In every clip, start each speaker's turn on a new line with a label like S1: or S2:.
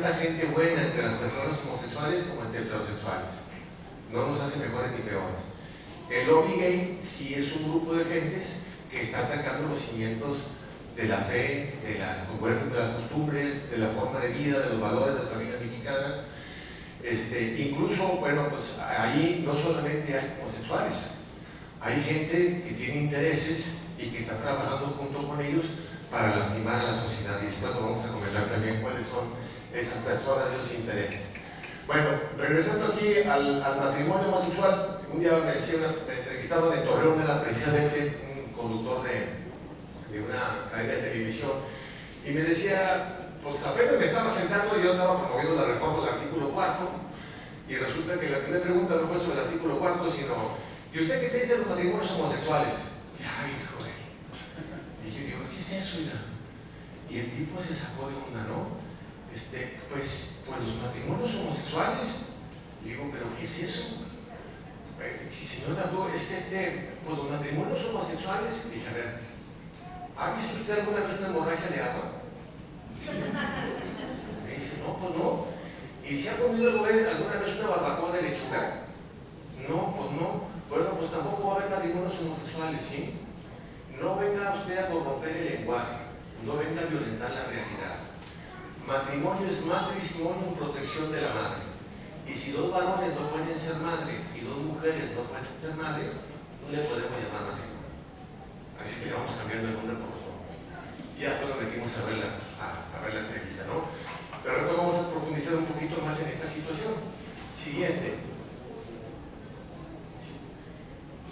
S1: La gente buena entre las personas homosexuales como entre heterosexuales. No nos hace mejores ni peores. El lobby gay sí es un grupo de gentes que está atacando los cimientos de la fe, de las costumbres, de la forma de vida, de los valores de las familias mexicanas. Incluso, bueno, pues ahí no solamente hay homosexuales, hay gente que tiene intereses y que está trabajando junto con ellos para lastimar a la sociedad. Y después lo vamos a comentar también cuáles son esas personas y esos intereses. Bueno, regresando aquí al matrimonio homosexual, un día me entrevistaba de Torreón, era precisamente un conductor de una cadena de televisión, y me decía, pues apenas me estaba sentando y yo andaba promoviendo la reforma del artículo 4, y resulta que la primera pregunta no fue sobre el artículo 4, sino, ¿y usted qué piensa de los matrimonios homosexuales? Y ay, hijo, y yo digo, ¿qué es eso, oiga? Y el tipo se sacó de una, ¿no? Pues los matrimonios homosexuales. Digo, ¿pero qué es eso? Sí, señor Dado, es que pues los matrimonios homosexuales. Dije, a ver, ¿ha visto usted alguna vez una hemorragia de agua? Sí. Me dice, no, pues no. ¿Y si ha comido alguna vez una barbacoa de lechuga? No, pues no. Bueno, pues tampoco va a haber matrimonios homosexuales, ¿sí? No venga usted a corromper el lenguaje, no venga a violentar la realidad. Matrimonio es matrimonio, protección de la madre. Y si dos varones no pueden ser madre y dos mujeres no pueden ser madre, no le podemos llamar matrimonio. Así que vamos cambiando el nombre por favor. Y ya después nos metimos a ver la entrevista, ¿no? Pero ahora vamos a profundizar un poquito más en esta situación. Siguiente.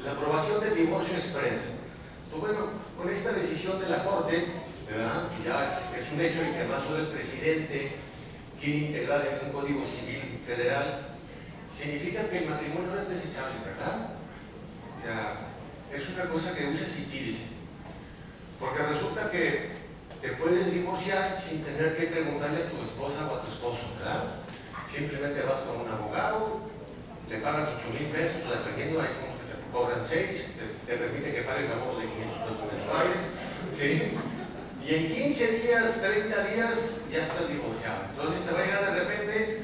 S1: La aprobación del divorcio express. Pues bueno, con esta decisión de la Corte, ¿verdad? Ya es un hecho en que además el presidente quiere integrar en un código civil federal, significa que el matrimonio no es desechable, ¿verdad? O sea, es una cosa que uses y tires. Porque resulta que te puedes divorciar sin tener que preguntarle a tu esposa o a tu esposo, ¿verdad? Simplemente vas con un abogado, le pagas 8,000 pesos, dependiendo, hay como que te cobran 6, te permite que pagues abonos de 500 pesos mensuales, ¿sí? Y en 15 días, 30 días, ya estás divorciado. Entonces te va a llegar de repente,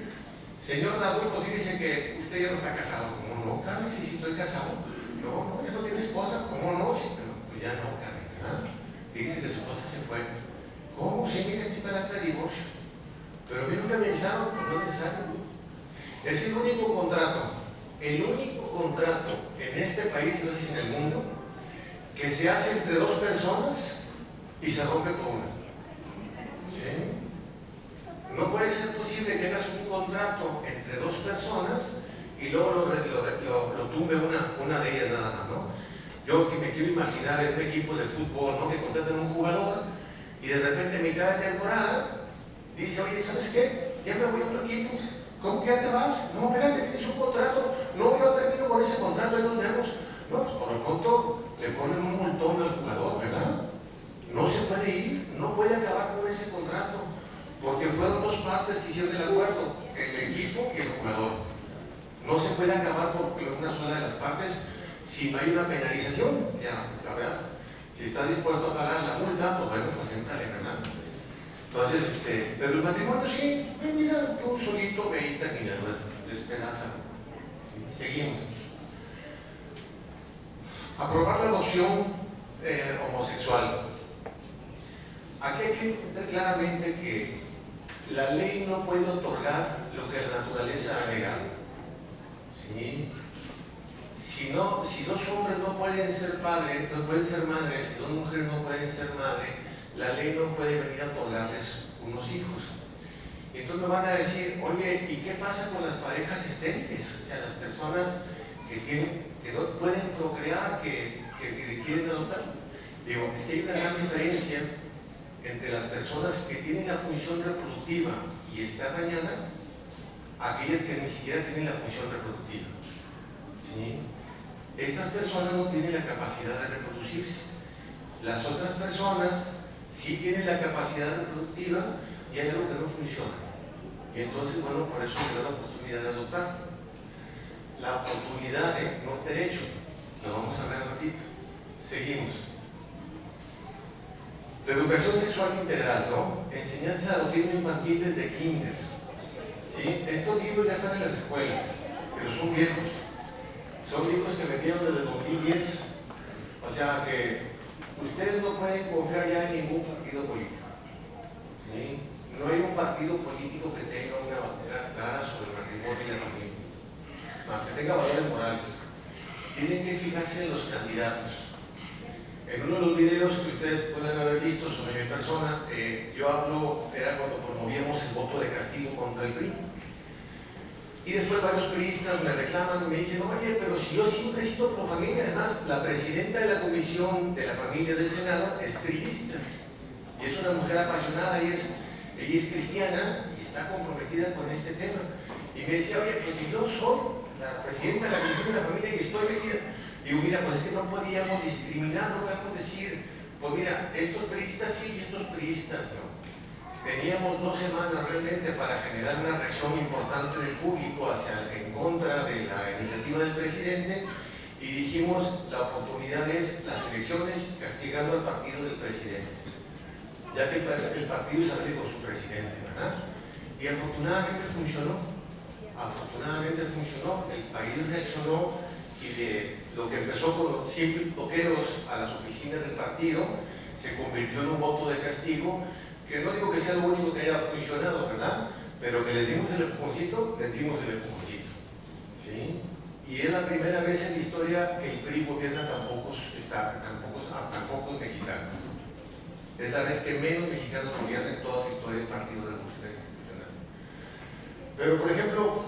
S1: señor Nabucco, pues dice que usted ya no está casado. ¿Cómo no, Carmen? Si estoy casado. No, ya no tiene esposa. ¿Cómo no? Sí, pero pues ya no, Carmen, ¿verdad? Fíjese que su esposa se fue. ¿Cómo? Sí, mira, aquí está el acta de divorcio. Pero a mí nunca me avisaron, pues no es necesario. Es el único contrato en este país, no sé si en el mundo, que se hace entre dos personas y se rompe con una. ¿Sí? No puede ser posible que hagas un contrato entre dos personas y luego lo tumbe una de ellas nada más, ¿no? Yo que me quiero imaginar en un equipo de fútbol, ¿no? Que contratan a un jugador y de repente a mitad de temporada dice, oye, ¿sabes qué? Ya me voy a otro equipo. ¿Cómo que ya te vas? No, espérate, tienes un contrato. No termino con ese contrato, ahí nos vemos. No, pues por lo pronto le ponen un multón al jugador, ¿verdad? No se puede ir, no puede acabar con ese contrato, porque fueron dos partes que hicieron el acuerdo, el equipo y el jugador. No se puede acabar por una sola de las partes si no hay una penalización. Ya, ¿verdad? Si está dispuesto a pagar la multa, pues bueno, pues entrale, ¿verdad? Entonces, pero el matrimonio sí, mira, tú solito ve y termina, despedaza. ¿Sí? Seguimos. Aprobar la adopción homosexual. Aquí hay que ver claramente que la ley no puede otorgar lo que la naturaleza ha negado. ¿Sí? Si dos hombres no pueden ser padres, no pueden ser madres, si dos mujeres no pueden ser madres, la ley no puede venir a otorgarles unos hijos. Y entonces me van a decir, oye, ¿y qué pasa con las parejas estériles? O sea, las personas que no pueden procrear, que quieren adoptar. Digo, es que hay una gran diferencia entre las personas que tienen la función reproductiva y está dañada, a aquellas que ni siquiera tienen la función reproductiva. ¿Sí? Estas personas no tienen la capacidad de reproducirse. Las otras personas sí tienen la capacidad reproductiva y hay algo que no funciona. Y entonces, bueno, por eso le da la oportunidad de adoptar. La oportunidad, no derecho. Lo vamos a ver un ratito. Seguimos. La educación sexual integral, ¿no? Enseñanza adoptiva infantil desde kinder. ¿sí? Estos libros ya están en las escuelas, pero son viejos. Son libros que metieron desde el 2010. O sea que ustedes no pueden confiar ya en ningún partido político. ¿Sí? No hay un partido político que tenga una bandera clara sobre el matrimonio y la familia, más que tenga valores morales. Tienen que fijarse en los candidatos. En uno de los videos que ustedes pueden haber visto sobre mi persona, yo hablo, era cuando promovíamos el voto de castigo contra el PRI. Y después varios priistas me reclaman, me dicen, oye, pero si yo siempre he sido pro familia, además la presidenta de la Comisión de la Familia del Senado es priista. Y es una mujer apasionada, ella es cristiana y está comprometida con este tema. Y me decía, oye, pues si yo soy la presidenta de la Comisión de la Familia y estoy metida, digo, mira, pues es que no podíamos discriminar, no podemos decir, pues mira, estos priistas sí y estos priistas no. Teníamos 2 semanas realmente para generar una reacción importante del público en contra de la iniciativa del presidente y dijimos, la oportunidad es las elecciones castigando al partido del presidente, ya que el partido sale con su presidente, ¿verdad? Y afortunadamente funcionó, el país reaccionó y lo que empezó con simples bloqueos a las oficinas del partido se convirtió en un voto de castigo, que no digo que sea lo único que haya funcionado, ¿verdad? Pero que les dimos el empujoncito, ¿sí? Y es la primera vez en la historia que el PRI gobierna tan pocos mexicanos. Es la vez que menos mexicanos gobiernan en toda su historia el Partido Revolucionario Institucional. Pero, por ejemplo,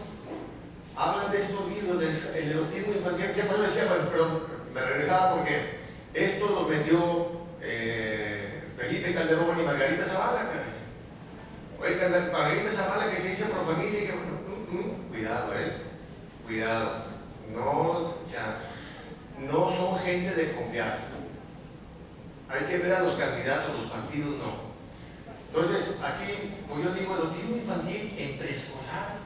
S1: hablan de estos libros, del erotismo infantil, siempre lo decía, pero me regresaba porque esto lo metió Felipe Calderón y Margarita Zavala, caray. Oye, Margarita Zavala que se dice pro familia y que cuidado, cuidado. No, o sea, no son gente de confiar. Hay que ver a los candidatos, los partidos no. Entonces, aquí, como yo digo, erotismo infantil en preescolar.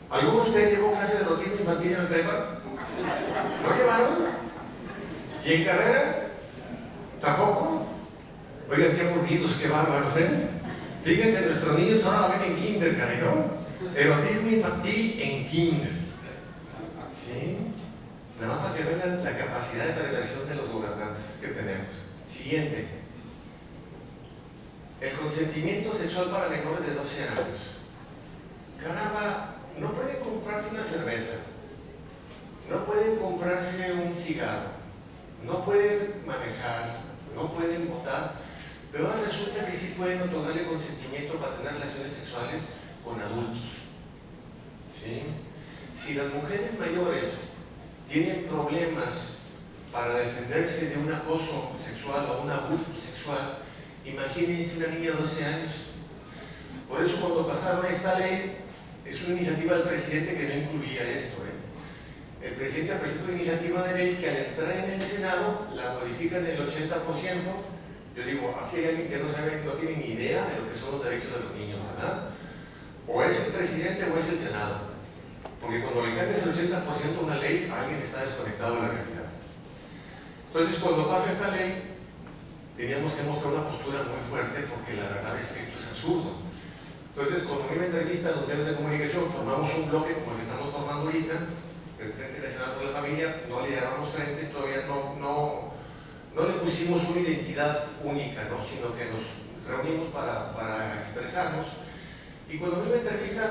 S1: ¿Alguno de ustedes llevó clase de erotismo infantil en el prepa? ¿No llevaron? ¿Y en carrera? ¿Tampoco? Oigan, qué aburridos, qué bárbaros, Fíjense, nuestros niños ahora la ven en kinder, caray, ¿no? Erotismo infantil en kinder. ¿Sí? Nada más para que vean la capacidad de perversión de los gobernantes que tenemos. Siguiente. El consentimiento sexual para menores de 12 años. Caramba, no pueden comprarse una cerveza, no pueden comprarse un cigarro, no pueden manejar, no pueden votar, pero ahora resulta que sí pueden otorgarle consentimiento para tener relaciones sexuales con adultos. ¿Sí? Si las mujeres mayores tienen problemas para defenderse de un acoso sexual o un abuso sexual, imagínense una niña de 12 años. Por eso cuando pasaron esta ley, es una iniciativa del presidente que no incluía esto. El presidente presentó una iniciativa de ley que al entrar en el Senado la modifican en el 80%. Yo digo, aquí hay alguien que no sabe, no tiene ni idea de lo que son los derechos de los niños, ¿verdad? O es el presidente o es el Senado. Porque cuando le cambias el 80% a una ley, alguien está desconectado de la realidad. Entonces, cuando pasa esta ley, teníamos que mostrar una postura muy fuerte porque la verdad es que esto es absurdo. Entonces, cuando me entrevista a los medios de comunicación, formamos un bloque como el que estamos formando ahorita, el Frente Nacional por la Familia, no le llamamos frente, todavía no le pusimos una identidad única, ¿no? Sino que nos reunimos para expresarnos. Y cuando me entrevistan,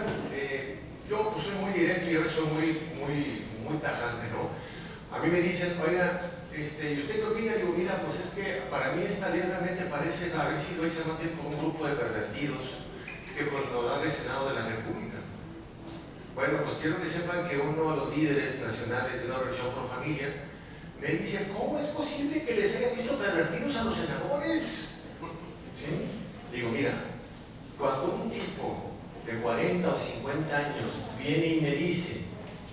S1: yo pues soy muy directo y a veces soy muy tajante, ¿no? A mí me dicen, oiga, ¿y usted qué opina? Digo, mira, pues es que para mí esta ley realmente parece haber sido hecha más bien por un grupo de pervertidos que pues lo dan el Senado de la República. Bueno, pues quiero que sepan que uno de los líderes nacionales de una organización pro familia me dice, ¿cómo es posible que les hayan visto pervertidos a los senadores? ¿Sí? Digo, mira, cuando un tipo de 40 o 50 años viene y me dice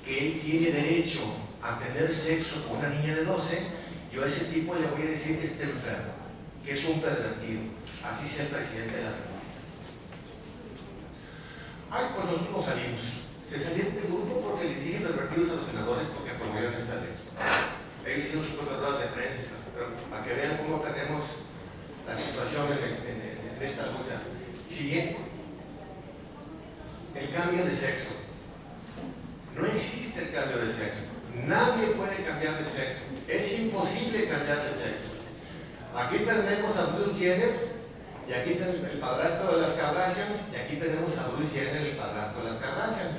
S1: que él tiene derecho a tener sexo con una niña de 12, yo a ese tipo le voy a decir que está enfermo, que es un pervertido, así sea el presidente de la República. Ay, pues nosotros nos salimos. Se salieron del grupo porque les dije pervertidos a los senadores porque promovieron esta ley. Ellos hicieron sus propias ruedas de prensa, pero para que vean cómo tenemos la situación en esta lucha. Siguiente. El cambio de sexo. No existe el cambio de sexo. Nadie puede cambiar de sexo. Es imposible cambiar de sexo. Aquí tenemos a Bruce Jenner, y aquí tenemos el padrastro de las Kardashians, y aquí tenemos a Bruce Jenner, el padrastro de las Kardashians.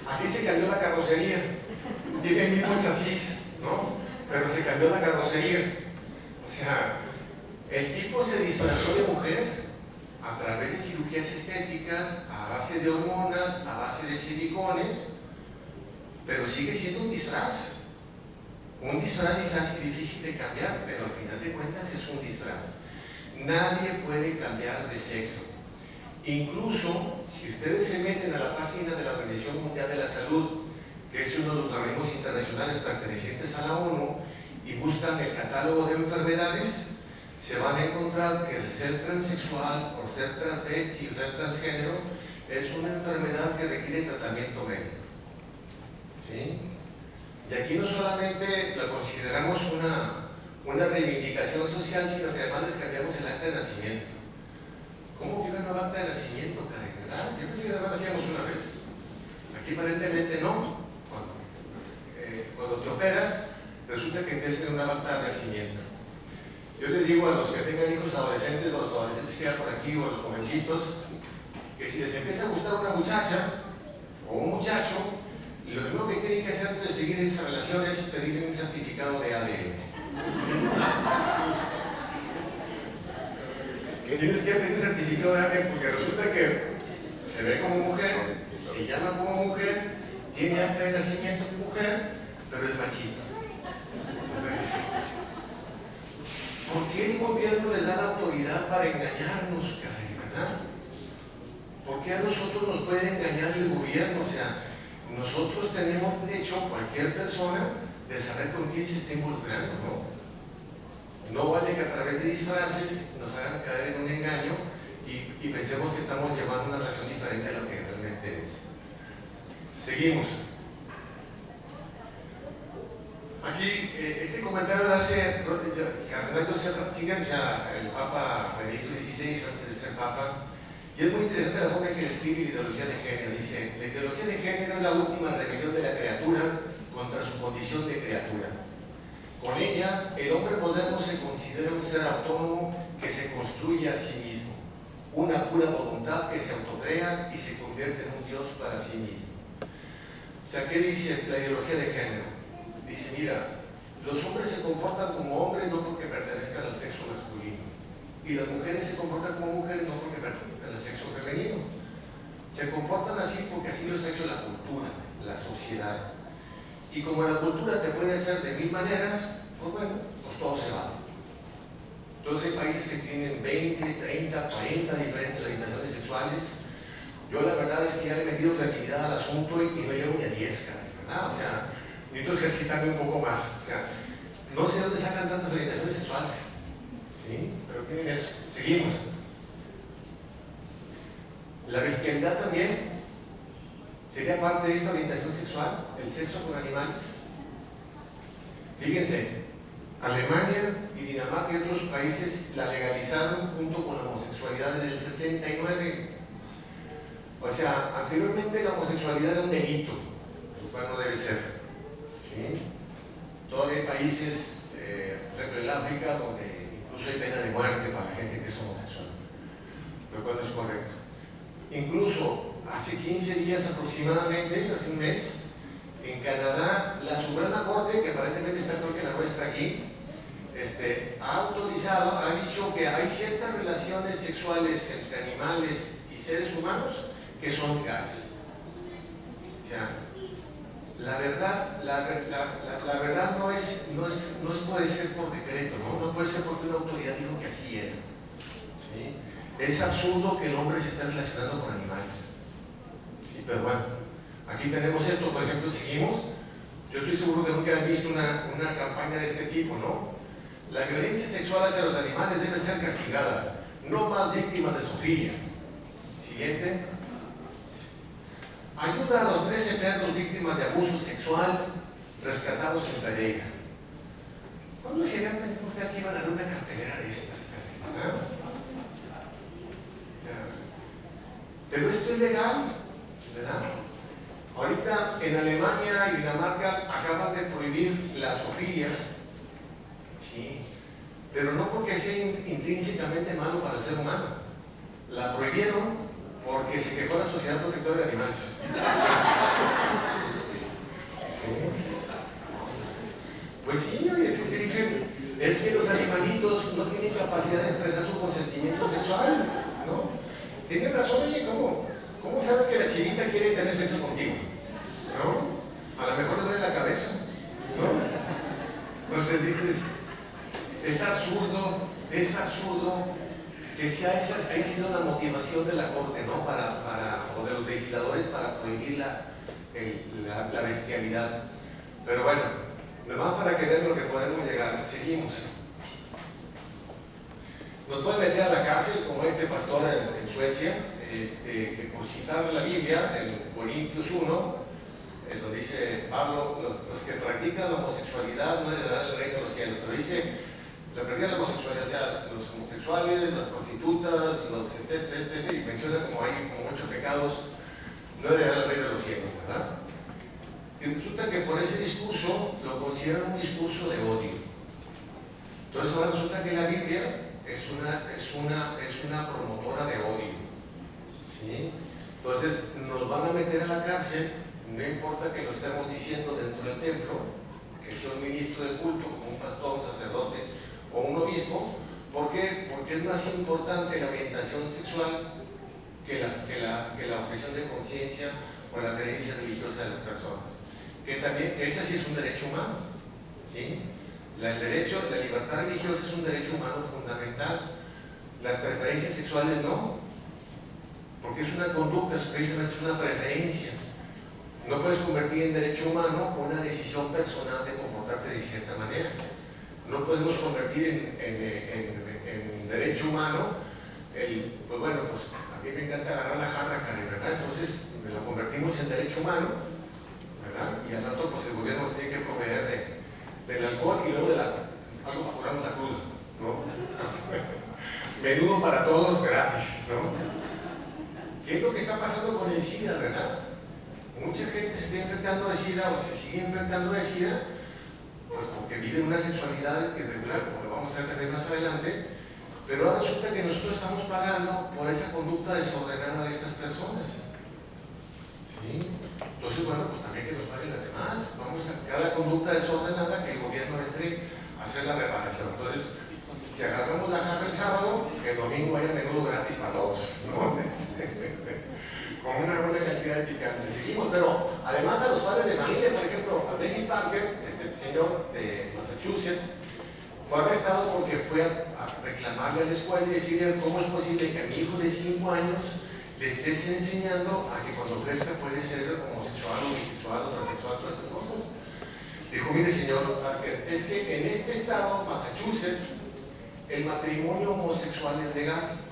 S1: Aquí se cambió la carrocería. Tiene el mismo chasis, ¿no? Pero se cambió la carrocería. O sea, el tipo se disfrazó de mujer a través de cirugías estéticas, a base de hormonas, a base de silicones, pero sigue siendo un disfraz. Un disfraz difícil de cambiar, pero al final de cuentas es un disfraz. Nadie puede cambiar de sexo. Incluso, si ustedes se meten a la página de la Organización Mundial de la Salud, que es uno de los organismos internacionales pertenecientes a la ONU, y buscan el catálogo de enfermedades, se van a encontrar que el ser transexual, o ser transvesti, o ser transgénero, es una enfermedad que requiere tratamiento médico. ¿Sí? Y aquí no solamente la consideramos una reivindicación social, sino que además les cambiamos el acta de nacimiento. ¿Cómo que una nueva acta de nacimiento, Karen? ¿Verdad? Yo pensé que nada más hacíamos una vez. Aquí aparentemente no. Cuando te operas, resulta que tienes que tener una acta de nacimiento. Yo les digo a los que tengan hijos adolescentes, los adolescentes que hay por aquí, o los jovencitos, que si les empieza a gustar una muchacha o un muchacho, lo primero que tienen que hacer antes de seguir esa relación es pedirle un certificado de ADN. Tienes que pedir un certificado de ADN porque resulta que se ve como mujer, se llama como mujer, tiene acta de nacimiento de mujer, pero es machito. Entonces, ¿por qué el gobierno les da la autoridad para engañarnos, caray, verdad? ¿Por qué a nosotros nos puede engañar el gobierno? O sea, nosotros tenemos derecho, cualquier persona, de saber con quién se está involucrando, ¿no? No vale que a través de disfraces nos hagan caer en un engaño y pensemos que estamos llevando una relación diferente a lo que realmente es. Seguimos. Aquí, este comentario lo hace Cardenal Joseph Ratzinger, ya el Papa Benedicto XVI, antes de ser Papa, y es muy interesante la forma en que describe la ideología de género. Dice: la ideología de género es la última rebelión de la criatura contra su condición de criatura. Con ella, el hombre moderno se considera un ser autónomo que se construye a sí mismo, una pura voluntad que se autocrea y se convierte en un Dios para sí mismo. O sea, ¿qué dice la ideología de género? Dice: mira, los hombres se comportan como hombres no porque pertenezcan al sexo masculino, y las mujeres se comportan como mujeres no porque pertenezcan al sexo femenino. Se comportan así porque así los ha hecho la cultura, la sociedad. Y como la cultura te puede hacer de mil maneras, pues bueno, pues todo se va. Entonces hay países que tienen 20, 30, 40 diferentes orientaciones sexuales. Yo la verdad es que ya le he metido creatividad al asunto y no llego ni a 10, ¿verdad? O sea, necesito ejercitarme un poco más. O sea, no sé dónde sacan tantas orientaciones sexuales. ¿Sí? Pero tienen eso. Seguimos. La bestialidad también sería parte de esta orientación sexual, el sexo con animales. Fíjense, Alemania y Dinamarca y otros países la legalizaron junto con la homosexualidad desde el 69. O sea, anteriormente la homosexualidad era un delito, lo cual no debe ser. ¿Sí? Todavía hay países, por ejemplo en África, donde incluso hay pena de muerte para la gente que es homosexual, lo cual no es correcto. Incluso hace 15 días aproximadamente, hace un mes, en Canadá, la Suprema Corte, que aparentemente está peor que la nuestra aquí, ha autorizado, ha dicho que hay ciertas relaciones sexuales entre animales y seres humanos que son legales. O sea, la verdad no puede ser por decreto, ¿no? No puede ser porque una autoridad dijo que así era. ¿Sí? Es absurdo que el hombre se esté relacionando con animales. Sí, pero bueno, aquí tenemos esto, por ejemplo, seguimos. Yo estoy seguro que nunca han visto una campaña de este tipo, ¿no? La violencia sexual hacia los animales debe ser castigada, no más víctimas de zoofilia. Siguiente. Ayuda a los 13 perros víctimas de abuso sexual rescatados en Pereira. ¿Cuándo serían ustedes que iban a ver una cartelera de estas? ¿Ah? Pero esto es legal, ¿verdad? Ahorita en Alemania y Dinamarca acaban de prohibir la zoofilia, sí, pero no porque sea intrínsecamente malo para el ser humano. La prohibieron porque se quejó la Sociedad Protectora de Animales. Sí. Pues sí, oye, si te dicen, es que los animalitos no tienen capacidad de expresar su consentimiento sexual, ¿no? Tienes razón, oye, ¿cómo sabes que la chinita quiere tener sexo contigo? ¿No? A lo mejor le duele la cabeza, ¿no? Entonces dices, es absurdo que haya sido la motivación de la Corte, ¿no? O de los legisladores para prohibir la bestialidad. Pero bueno, nomás para que vean lo que podemos llegar. Seguimos. Nos pueden meter a la cárcel como este pastor en Suecia, que por citar la Biblia, en Corintios 1, donde dice Pablo, los que practican la homosexualidad no heredarán el reino de los cielos. Pero dice, la práctica de la homosexualidad, o sea, los homosexuales, las prostitutas, y menciona como hay como 8 pecados, no heredarán el reino de los cielos, ¿verdad? Y resulta que por ese discurso lo consideran un discurso de odio. Entonces ahora resulta que la Biblia es una promotora de odio, ¿sí? Entonces nos van a meter a la cárcel, no importa que lo estemos diciendo dentro del templo, que sea un ministro de culto, como un pastor, un sacerdote o un obispo. ¿Por qué? Porque es más importante la orientación sexual que la objeción de conciencia o la creencia religiosa de las personas. Que ese sí es un derecho humano, ¿sí? La libertad religiosa es un derecho humano fundamental. Las preferencias sexuales no, porque es una conducta, precisamente es una preferencia. No puedes convertir en derecho humano una decisión personal de comportarte de cierta manera. No podemos convertir en derecho humano pues bueno, pues a mí me encanta agarrar la jarra, ¿verdad? Entonces lo convertimos en derecho humano, ¿verdad? Y al rato pues el gobierno tiene que proveer del alcohol y luego algo para curarnos la cruda, ¿no? Menudo para todos gratis, ¿no? ¿Qué es lo que está pasando con el SIDA, verdad? Mucha gente se está enfrentando a SIDA o se sigue enfrentando a SIDA, pues porque viven una sexualidad irregular, como lo vamos a ver también más adelante, pero ahora resulta que nosotros estamos pagando por esa conducta desordenada de estas personas. ¿Sí? Entonces, bueno, pues también que nos paguen las demás. Vamos a cada conducta desordenada que el gobierno entre a hacer la reparación. Entonces, si agarramos la jarra el sábado, que el domingo haya menudo gratis para todos, ¿no? Con una buena cantidad de picante. Seguimos, pero además a los padres de familia, por ejemplo, a David Parker, este señor de Massachusetts, fue arrestado porque fue a reclamarle a la escuela y decirle cómo es posible que a mi hijo de 5 años le estés enseñando a que cuando crezca puede ser homosexual o bisexual o transexual, todas estas cosas. Dijo, mire señor Parker, es que en este estado, Massachusetts, el matrimonio homosexual es legal.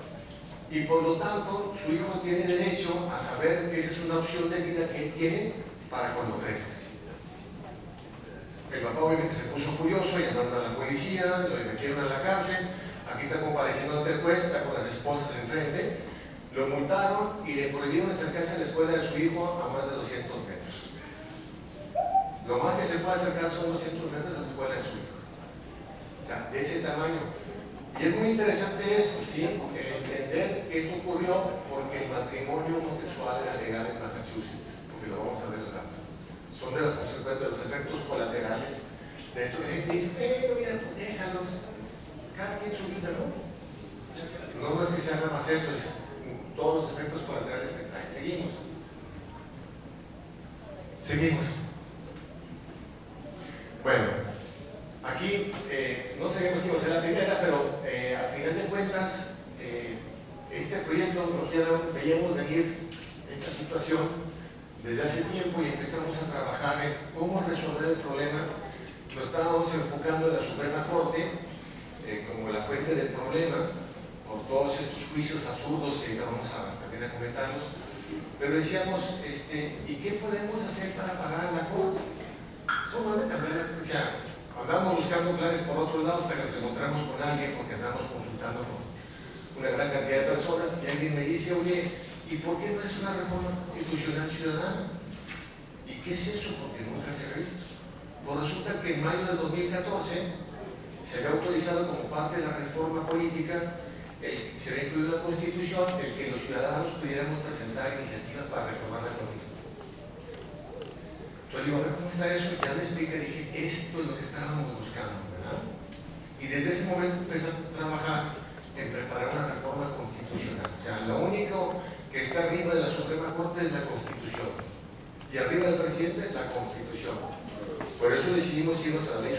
S1: Y por lo tanto, su hijo tiene derecho a saber que esa es una opción de vida que él tiene para cuando crezca. El papá obviamente se puso furioso, llamando a la policía, lo metieron a la cárcel. Aquí está compareciendo ante el juez, está con las esposas enfrente. Lo multaron y le prohibieron acercarse a la escuela de su hijo a más de 200 metros. Lo más que se puede acercar son 200 metros a la escuela de su hijo. O sea, de ese tamaño. Y es muy interesante esto, ¿sí? El entender que esto ocurrió porque el matrimonio homosexual era legal en Massachusetts, porque lo vamos a ver al rato. Son de las consecuencias, de los efectos colaterales de esto que la gente dice, mira, pues déjalos, cada quien su vida, ¿no? No es que sea nada más eso, es todos los efectos colaterales que trae. Seguimos. Bueno, aquí no sabemos quién va a ser la primera, pero al final de cuentas, este proyecto veíamos venir esta situación desde hace tiempo y empezamos a trabajar en cómo resolver el problema. Lo estábamos enfocando en la Suprema Corte como la fuente del problema, por todos estos juicios absurdos que ahorita vamos también a comentarlos. Pero decíamos, ¿y qué podemos hacer para pagar la Corte? ¿Cómo van a cambiar? O sea, andamos buscando planes por otros lados hasta que nos encontramos con alguien, porque andamos consultando con una gran cantidad de personas, y alguien me dice, oye, ¿Y por qué no es una reforma constitucional ciudadana? ¿Y qué es eso? Porque nunca se ha visto. Pues resulta que en mayo del 2014 se había autorizado como parte de la reforma política, se había incluido en la Constitución, el que los ciudadanos pudiéramos presentar iniciativas para reformar la Constitución. Entonces digo, a ver cómo está eso, y ya me expliqué, dije, esto es lo que estábamos buscando, ¿verdad? Y desde ese momento empecé a trabajar en preparar una reforma constitucional. O sea, lo único que está arriba de la Suprema Corte es la Constitución. Y arriba del presidente, la Constitución. Por eso decidimos irnos a la ley